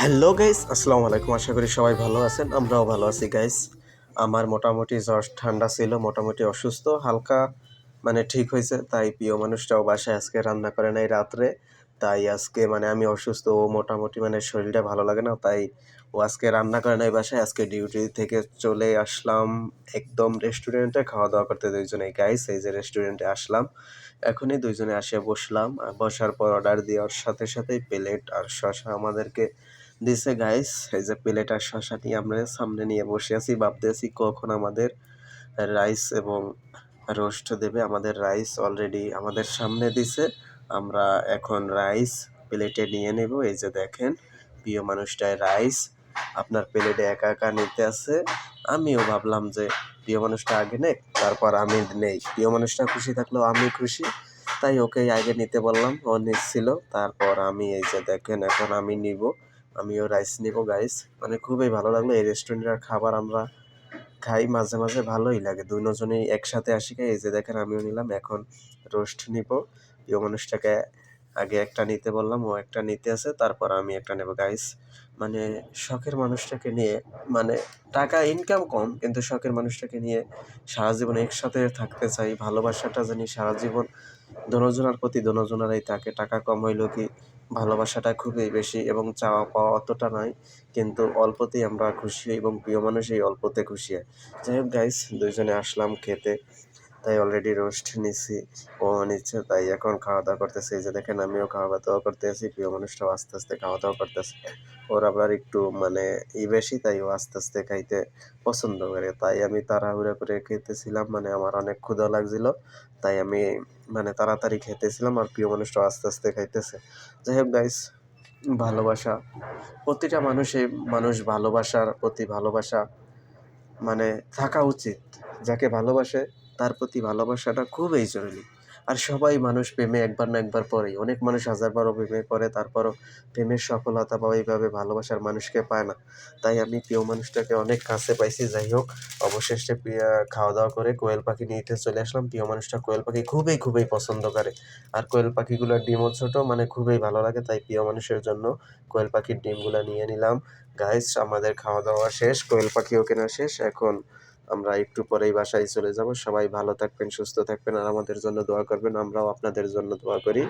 Hello guys, আসসালামু আলাইকুম। আশা করি সবাই ভালো আছেন। আমরাও ভালো আছি গাইস। আমার মোটামুটি জ্বর ঠান্ডা ছিল, মোটামুটি অসুস্থ হালকা, ঠিক হয়েছে। তাই প্রিয় মানুষটাও বাসায় আজকে রান্না করে নাই রাত্রে। তাই আজকে আমি অসুস্থ, ও মোটামুটি শরীরটা ভালো লাগে না, তাই ও আজকে রান্না করে নাই বাসায়। আজকে ডিউটি থেকে চলে আসলাম একদম রেস্টুরেন্টে খাওয়া দাওয়া করতে দুইজনেই গাইস। এই যে রেস্টুরেন্টে আসলাম, এখনই দুইজনে আসে বসলাম। বসার পর অর্ডার দেওয়ার সাথে সাথেই প্লেট আর শসা আমাদেরকে দিছে গাইস। এই যে প্লেট আর শসা নিয়ে আমরা সামনে নিয়ে বসে আছি, ভাবতেছি কখন আমাদের রাইস এবং রোস্ট দেবে। আমাদের রাইস অলরেডি আমাদের সামনে দিছে, আমরা এখন রাইস প্লেটে নিয়ে নেব। এই যে দেখেন, প্রিয় মানুষটায় রাইস আপনার প্লেটে একা একা নিতে আছে। আমিও ভাবলাম যে প্রিয় মানুষটা আগে নেই, তারপর আমি নেই। প্রিয় মানুষটা খুশি থাকলেও আমি খুশি, তাই ওকে আগে নিতে বললাম। ও নিচ্ছিল, তারপর আমি এই যে দেখেন এখন আমি নিব, আমিও রাইস নিব গাইস। খুবই ভালো লাগলো। এই রেস্টুরেন্টের খাবার আমরা খাই মাঝে মাঝে, ভালোই লাগে। দুজনেই একসাথে আসি খাই। এই যে দেখেন আমিও নিলাম, এখন রোস্ট নিব। প্রিয় মানুষটাকে আগে একটা নিতে বললাম, ও একটা নিতে আছে, তারপর আমি একটা নেব গাইস। মানে শখের মানুষটাকে নিয়ে, মানে টাকা ইনকাম কম, কিন্তু শখের মানুষটাকে নিয়ে সারা জীবন একসাথে থাকতে চাই। ভালোবাসাটা জানি সারা জীবন দোনোজনার প্রতি দোনোজনারই থাকে। টাকা কম হইলেও কি ভালোবাসাটা খুবই বেশি, এবং চাওয়া পাওয়া অতটা নয়, কিন্তু অল্পতেই আমরা খুশি হই এবং প্রিয় মানুষ এই অল্পতে খুশি হয়। যাই হোক গাইস, দুইজনে আসলাম খেতে, তাই অলরেডি রোস্ট নিছি, ও নিচ্ছে, তাই এখন খাওয়া দাওয়া করতেছে। এই যে দেখেন আমিও খাওয়া দাওয়া করতে আছি, প্রিয় মানুষটাও আস্তে আস্তে খাওয়া দাওয়া করতেছে। ওর আবার একটু বেশি, তাই ও আস্তে আস্তে খাইতে পছন্দ করে। তাই আমি তাড়াহুড়া করে খেতেছিলাম, আমার অনেক ক্ষুধা লাগছিল, তাই আমি তাড়াতাড়ি খেতেছিলাম, আর প্রিয় মানুষটাও আস্তে আস্তে খাইতেছে। যাই হোক গাইস, ভালোবাসা প্রতিটা মানুষ ভালোবাসার প্রতি ভালোবাসা মানে থাকা উচিত। যাকে ভালোবাসে তার প্রতি ভালোবাসাটা খুবই জরুরি। আর সবাই মানুষ প্রেমে একবার না একবার পড়েই। অনেক মানুষ হাজারবারও প্রেমে পড়ে, তারপরও প্রেমের সফলতা বা ওইভাবে ভালোবাসার মানুষকে পায় না। তাই আমি প্রিয় মানুষটাকে অনেক কাছে পাইছি। যাই হোক, অবশেষে খাওয়া-দাওয়া করে কোয়েল পাখি নিতে চলে আসলাম। প্রিয় মানুষটা কোয়েল পাখি খুবই, খুবই পছন্দ করে। আর কোয়েল পাখিগুলোর ডিমও ছোট, খুবই ভালো লাগে। তাই প্রিয় মানুষের জন্য কোয়েল পাখির ডিমগুলা নিয়ে নিলাম। গাইস, আমাদের খাওয়া-দাওয়া শেষ, কোয়েল পাখিও কেনা শেষ। এখন আমরা একটু পরেই বাসায় চলে যাব। সবাই ভালো থাকবেন, সুস্থ থাকবেন, আর আমাদের জন্য দোয়া করবেন। আমরাও আপনাদের জন্য দোয়া করি।